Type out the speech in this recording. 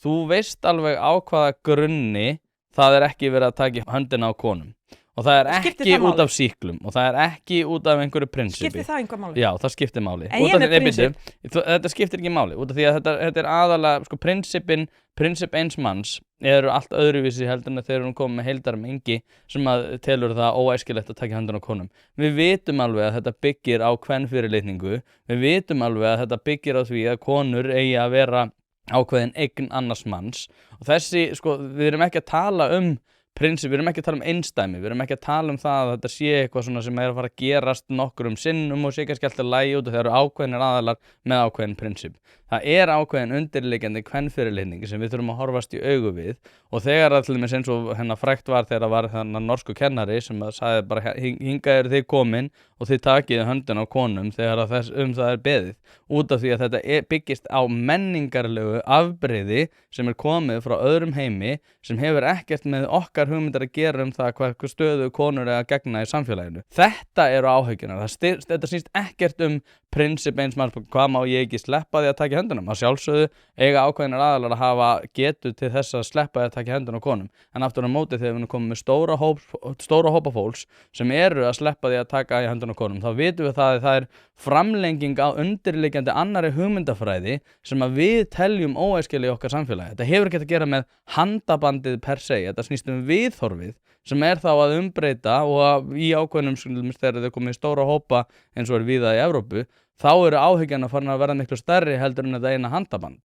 þú veist alveg á hvaða grunni það ekki verið að taka höndina á konum. Og það Skiptir ekki það út máli? af sýklum og það ekki út af einhverju prinsipi. Skiptir það einhver máli? Já, það skiptir máli. En ég er með prinsip. Þetta skiptir ekki máli, út af því að þetta aðalega, sko, prinsip eins manns eru allt öðruvísi heldur en þegar hún komið með heildarmengi sem að telur það óæskilegt að taka höndina á konum. Við vitum alveg að þetta byggir á kvenfyrirlitningu, við vitum alveg að þetta byggir á því að konur eigi að vera ákveðin eign annars manns og þessi, sko, við erum ekki að tala prinsip, við erum ekki að tala einsdæmi, við erum ekki að tala það að þetta sé eitthvað svona sem að fara að gerast nokkrum sinnum og sé kannski alltaf lægi út og það eru ákveðinir aðalar með ákveðin prinsip. Það ákveðin undirliggjandi kvenfyrirlitning sem við þurfum að horfast í augu við og þegar til dæmis eins og frægt var þegar var þennan norsku kennari sem að sagði bara hingað eru þið komin og þið takið höndina á konum þegar það er beðið út af því að þetta byggist á menningarlegu afbrigði sem komið frá öðrum heimi sem hefur ekkert með okkar hugmyndar að gera það hvað stöðu konur að gegna í samfélaginu. Þetta eru áhyggjurnar. Þetta snýst ekkert prinsip eins manns, hvað má ég ekki sleppa því að taka höndunum? Að sjálfsögðu eiga ákveðinir aðalar að hafa getu til þess að sleppa því að taka höndunum á konum. En aftur á móti þegar við komum með stóra hópa fólks sem eru að sleppa því að taka í höndunum á konum, þá vitum við það að það framlenging á undirliggjandi annarri hugmyndafræði sem að við teljum óæskileg í okkar samfélagi. Þetta hefur ekki að gera með handabandið per se, þetta snýst viðhorfið sem þá að umbreyta og í ákveðnum þegar þau komið í stóra hópa eins og víða í Evrópu, þá eru áhyggjarnar farin að verða miklu stærri heldur en þetta eina handaband.